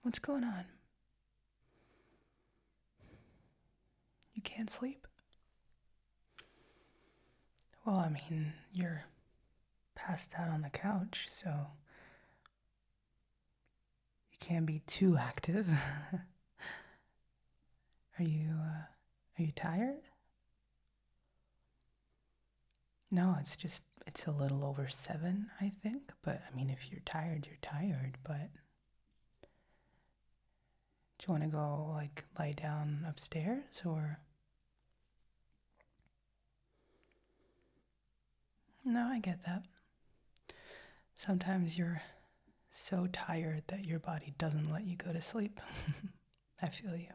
What's going on? You can't sleep? Well, I mean, you're passed out on the couch, so you can't be too active. Are you tired? No, it's a little over 7, I think. But I mean, if you're tired, you're tired. But do you want to go like lie down upstairs or? No, I get that. Sometimes you're so tired that your body doesn't let you go to sleep. I feel you.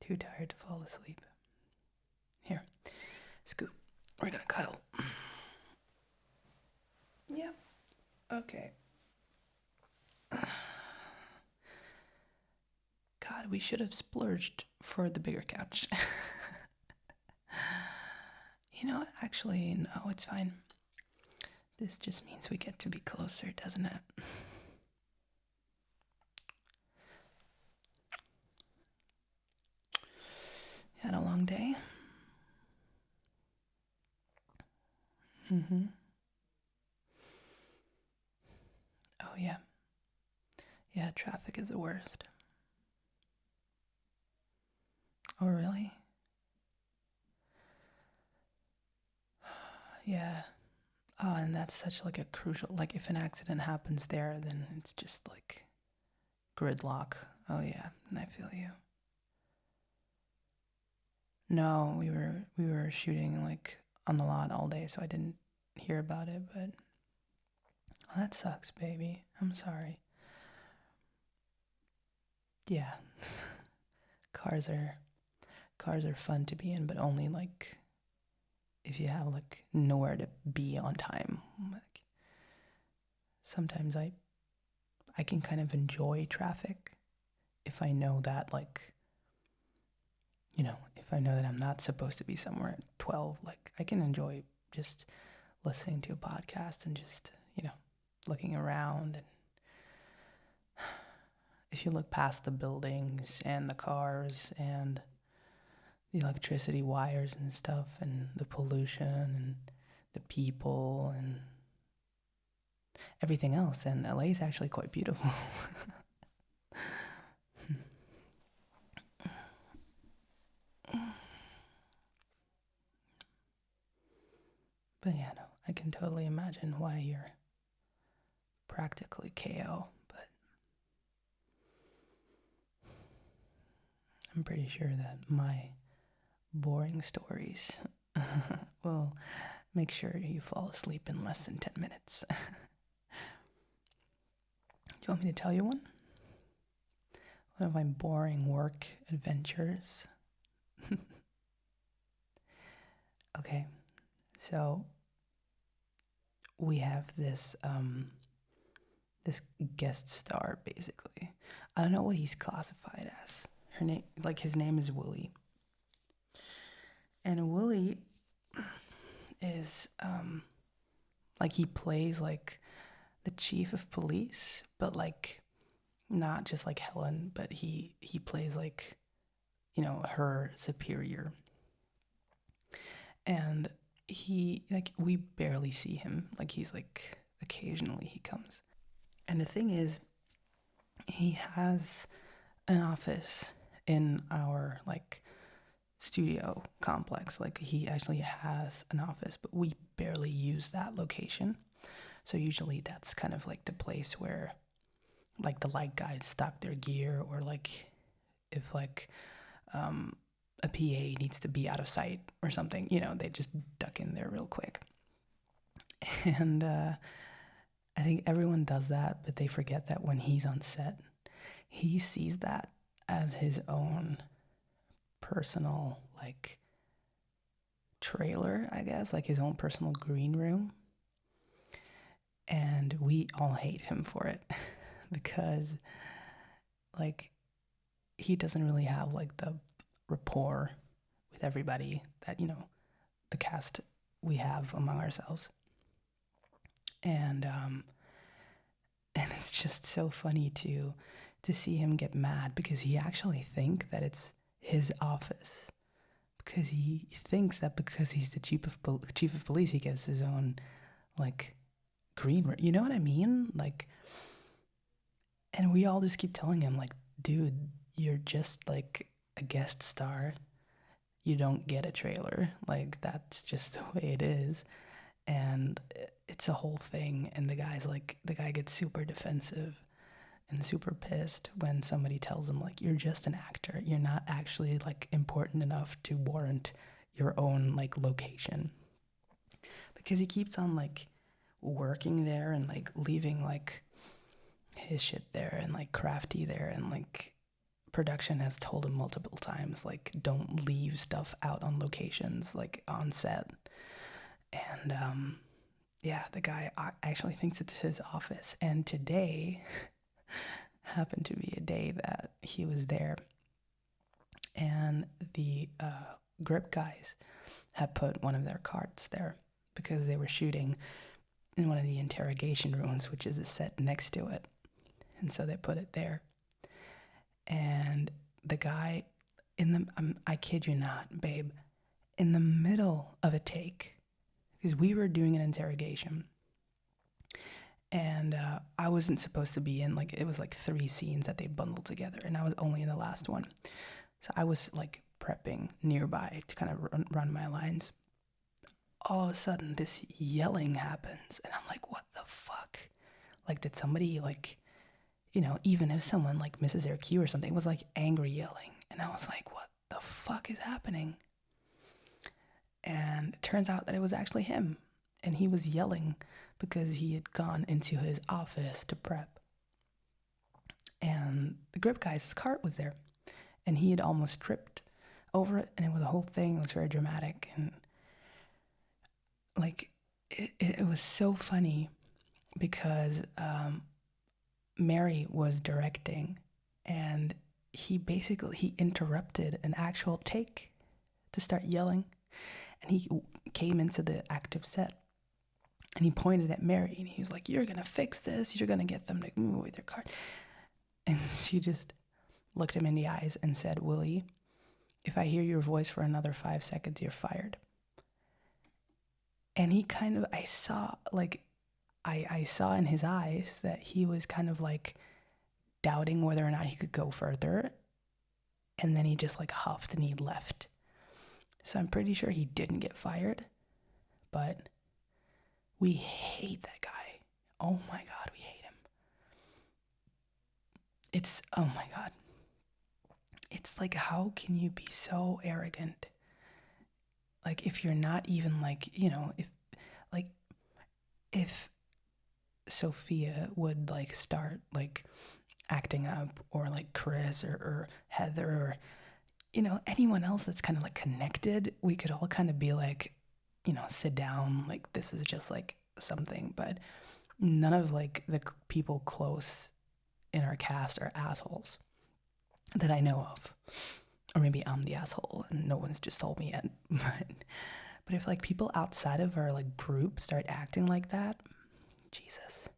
Too tired to fall asleep. Here, scoop. We're gonna cuddle. Yeah. Okay. God, we should have splurged for the bigger couch. You know what? Actually, no, it's fine. This just means we get to be closer, doesn't it? Had a long day? Mm-hmm. Oh, yeah. Yeah, traffic is the worst. Oh, really? Yeah. Oh, and that's such like a crucial, like if an accident happens there, then it's just like gridlock. Oh yeah, and I feel you. No, we were shooting like on the lot all day, so I didn't hear about it, but oh, that sucks, baby. I'm sorry. Yeah. Cars are cars are fun to be in, but only like if you have like nowhere to be on time. Like sometimes I can kind of enjoy traffic if I know that like if I know that I'm not supposed to be somewhere at 12, like I can enjoy just listening to a podcast and just, looking around. And if you look past the buildings and the cars and the electricity wires and stuff and the pollution and the people and everything else, then LA is actually quite beautiful. But yeah, no, I can totally imagine why you're practically KO, but I'm pretty sure that my boring stories will make sure you fall asleep in less than 10 minutes. Do you want me to tell you one? One of my boring work adventures. Okay, so we have this guest star basically. I don't know what he's classified as. His name is Willie. And Willie is like he plays like the chief of police, but like not just like Helen, but he plays like her superior. And he like we barely see him. Like he's like occasionally he comes. And the thing is he has an office in our like studio complex. Like he actually has an office, but we barely use that location. So usually that's kind of like the place where like the light guys stock their gear, or like if like a PA needs to be out of sight or something, they just duck in there real quick. And I think everyone does that, but they forget that when he's on set, he sees that as his own personal like trailer, I guess, like his own personal green room. And we all hate him for it because like he doesn't really have like the rapport with everybody that the cast we have among ourselves. And and it's just so funny to to see him get mad because he actually thinks that it's his office. Because he thinks that because he's the chief of police, he gets his own, like, green room. You know what I mean? Like, and we all just keep telling him, like, dude, you're just, like, a guest star. You don't get a trailer. Like, that's just the way it is. And it's a whole thing. And the guy gets super defensive and super pissed when somebody tells him, like, you're just an actor. You're not actually, like, important enough to warrant your own, like, location. Because he keeps on, like, working there and, like, leaving, like, his shit there and, like, Crafty there, and, like, production has told him multiple times, like, don't leave stuff out on locations, like, on set. And yeah, the guy actually thinks it's his office. And today happened to be a day that he was there, and the grip guys had put one of their carts there because they were shooting in one of the interrogation rooms, which is a set next to it. And so they put it there. And the guy I kid you not, babe, in the middle of a take, because we were doing an interrogation, and I wasn't supposed to be in, like, it was like 3 scenes that they bundled together, and I was only in the last one. So I was, like, prepping nearby to kind of run my lines. All of a sudden, this yelling happens, and I'm like, what the fuck? Like, did somebody, like, you know, even if someone, like, misses their cue or something, it was, like, angry yelling. And I was like, what the fuck is happening? And it turns out that it was actually him. And he was yelling because he had gone into his office to prep. And the grip guy's cart was there. And he had almost tripped over it. And it was a whole thing. It was very dramatic. And, like, it was so funny because Mary was directing, and he interrupted an actual take to start yelling, and he came into the active set, and he pointed at Mary, and he was like, you're gonna fix this, you're gonna get them to move away their cart. And she just looked him in the eyes and said, Willie, if I hear your voice for another 5 seconds, you're fired. And he kind of, I saw in his eyes that he was kind of, like, doubting whether or not he could go further. And then he just, like, huffed and he left. So I'm pretty sure he didn't get fired. But we hate that guy. Oh my God, we hate him. Oh my God. It's like, how can you be so arrogant? Like, if you're not even, like, you know, if Sophia would, like, start, like, acting up, or, like, Chris or Heather, or, you know, anyone else that's kind of, like, connected, we could all kind of be like, you know, sit down, like, this is just, like, something. But none of, like, the people close in our cast are assholes that I know of. Or maybe I'm the asshole and no one's just told me yet. But if, like, people outside of our, like, group start acting like that, Jesus.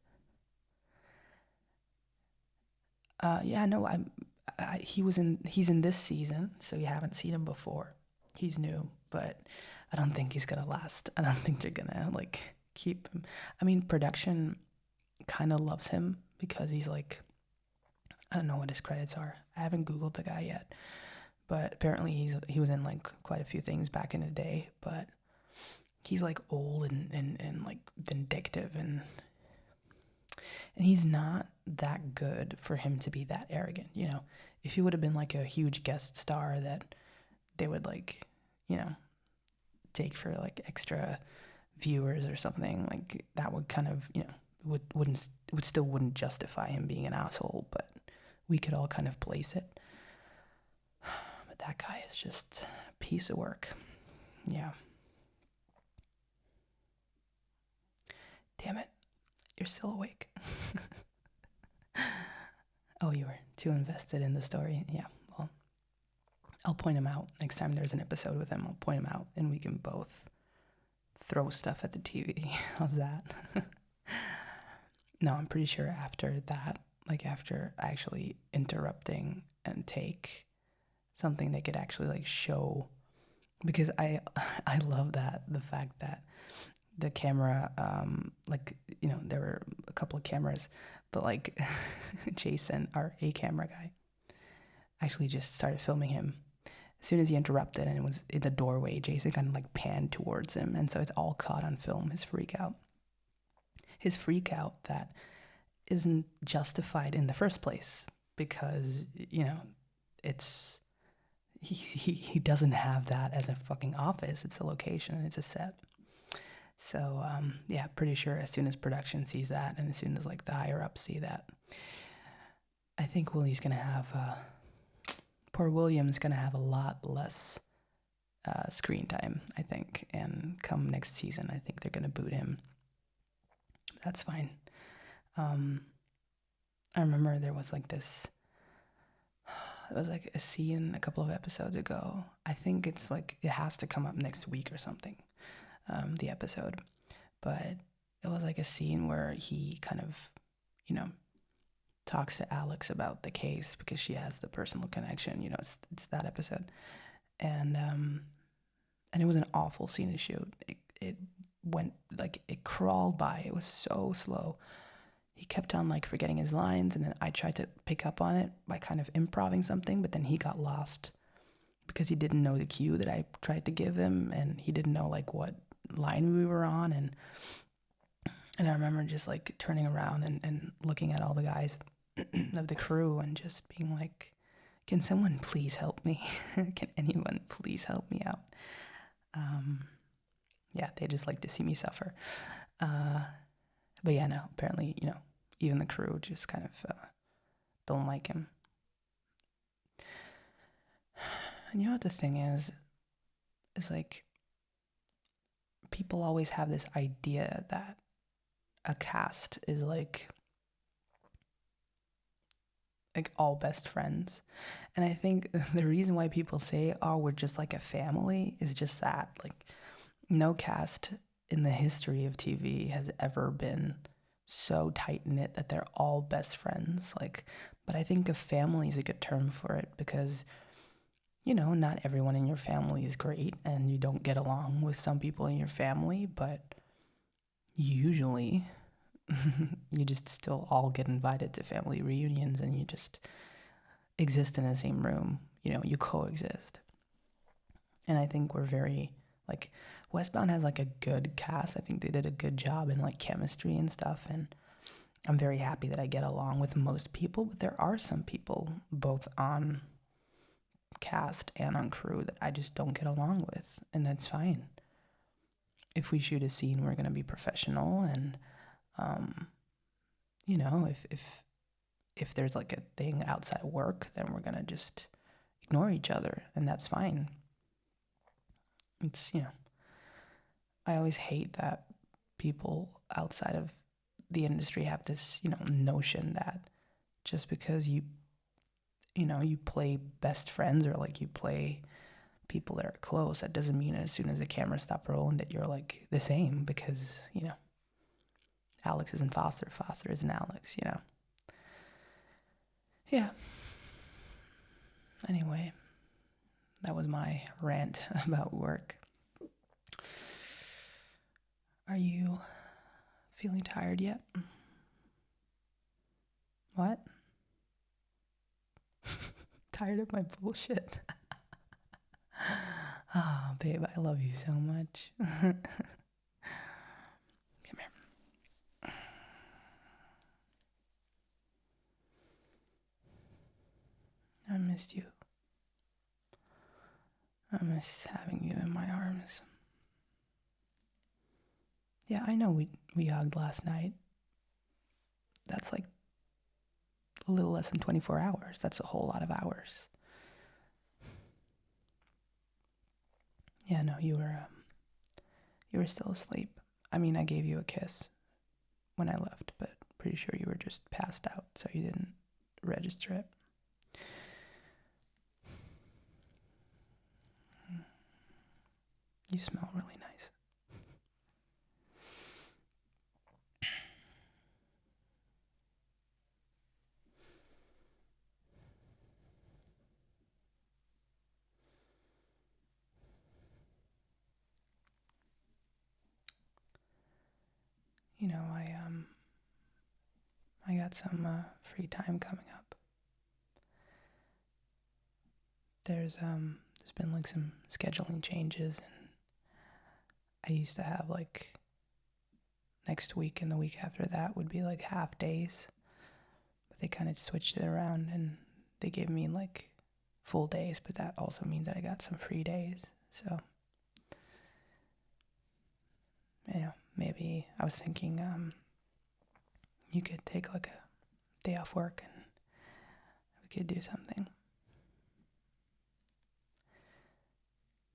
Yeah, no, he's in this season, so you haven't seen him before. He's new, but I don't think he's gonna last. I don't think they're gonna, like, keep him. I mean, production kind of loves him because he's, like, I don't know what his credits are. I haven't Googled the guy yet, but apparently he was in, like, quite a few things back in the day. But he's, like, old and like, vindictive, and he's not that good for him to be that arrogant, you know. If he would have been, like, a huge guest star that they would, like, you know, take for, like, extra viewers or something, like, that would kind of, you know, wouldn't justify him being an asshole, but we could all kind of place it. But that guy is just a piece of work. Yeah. Damn it. You're still awake. Oh, you were too invested in the story. Yeah, well, I'll point him out next time there's an episode with him. I'll point him out, and we can both throw stuff at the TV. How's that? No, I'm pretty sure after that, like after actually interrupting and take something they could actually like show, because I love that, the fact that the camera, like, you know, there were a couple of cameras, but like Jason, our A camera guy, actually just started filming him. As soon as he interrupted and it was in the doorway, Jason kind of like panned towards him, and so it's all caught on film, his freak out. His freak out that isn't justified in the first place, because, you know, it's he doesn't have that as a fucking office. It's a location, it's a set. So yeah, pretty sure as soon as production sees that, and as soon as like the higher ups see that, I think Willie's gonna have poor William's gonna have a lot less screen time, I think. And come next season, I think they're gonna boot him. That's fine. I remember there was like this. It was like a scene a couple of episodes ago. I think it's like it has to come up next week or something. The episode, but it was like a scene where he kind of, you know, talks to Alex about the case because she has the personal connection. You know, it's that episode, and it was an awful scene to shoot. It went like it crawled by. It was so slow. He kept on like forgetting his lines, and then I tried to pick up on it by kind of improving something, but then he got lost because he didn't know the cue that I tried to give him, and he didn't know like what line we were on, and I remember just like turning around and looking at all the guys of the crew and just being like, can someone please help me? Can anyone please help me out? Yeah, they just like to see me suffer. But yeah, no, apparently, you know, even the crew just kind of don't like him. And you know what the thing is like, people always have this idea that a cast is like all best friends. And I think the reason why people say, oh, we're just like a family, is just that, like, no cast in the history of TV has ever been so tight-knit that they're all best friends. Like, but I think a family is a good term for it, because, you know, not everyone in your family is great, and you don't get along with some people in your family, but usually you just still all get invited to family reunions, and you just exist in the same room. You know, you coexist. And I think we're very, like, Westbound has like a good cast. I think they did a good job in like chemistry and stuff, and I'm very happy that I get along with most people, but there are some people both on cast and on crew that I just don't get along with, and that's fine. If we shoot a scene, we're going to be professional, and you know, if there's like a thing outside work, then we're going to just ignore each other, and that's fine. It's, you know, I always hate that people outside of the industry have this, you know, notion that just because you know, you play best friends, or like you play people that are close, that doesn't mean as soon as the camera stops rolling that you're like the same, because, you know, Alex isn't Foster, Foster isn't Alex, you know. Yeah. Anyway, that was my rant about work. Are you feeling tired yet? What? Tired of my bullshit? Oh, babe, I love you so much. Come here. I missed you. I miss having you in my arms. Yeah, I know we hugged last night. That's like a little less than 24 hours. That's a whole lot of hours. Yeah, no, you were still asleep. I mean, I gave you a kiss when I left, but pretty sure you were just passed out, so you didn't register it. You smell really nice. I got some free time coming up. There's been like some scheduling changes, and I used to have like next week and the week after that would be like half days, but they kind of switched it around and they gave me like full days, but that also means that I got some free days. So yeah, maybe I was thinking you could take like a day off work and we could do something.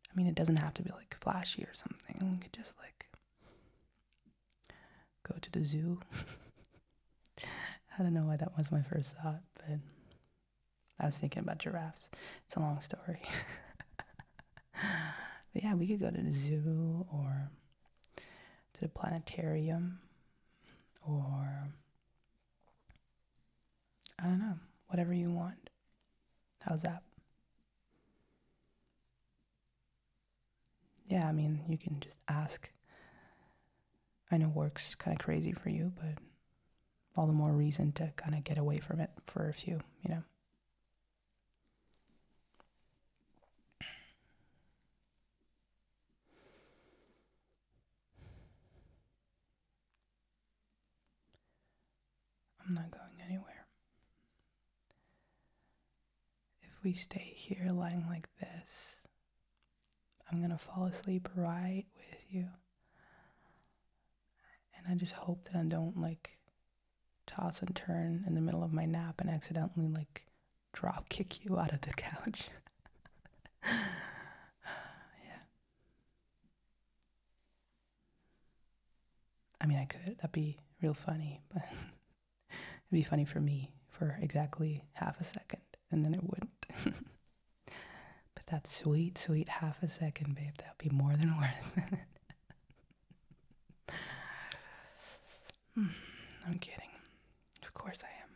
I mean, it doesn't have to be like flashy or something. We could just like go to the zoo. I don't know why that was my first thought, but I was thinking about giraffes. It's a long story. But yeah, we could go to the zoo or to the planetarium or I don't know, whatever you want. How's that? Yeah, I mean, you can just ask. I know work's kind of crazy for you, but all the more reason to kind of get away from it for a few, you know? I'm not going anywhere. If we stay here lying like this, I'm gonna fall asleep right with you. And I just hope that I don't like toss and turn in the middle of my nap and accidentally like drop kick you out of the couch. Yeah. I mean, I could. That'd be real funny, but it'd be funny for me for exactly half a second, and then it wouldn't. But that sweet, sweet half a second, babe, that'd be more than worth it. I'm kidding. Of course I am.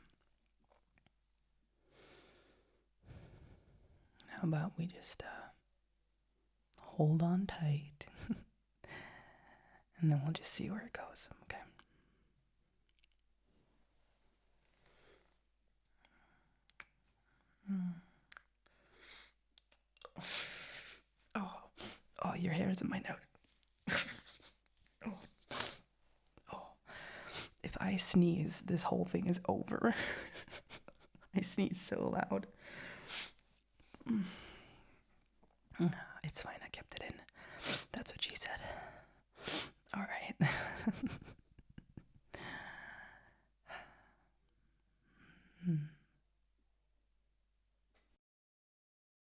How about we just hold on tight and then we'll just see where it goes, okay? Oh, your hair is in my nose. Oh. If I sneeze, this whole thing is over. I sneeze so loud. It's fine, I kept it in. That's what she said. All right.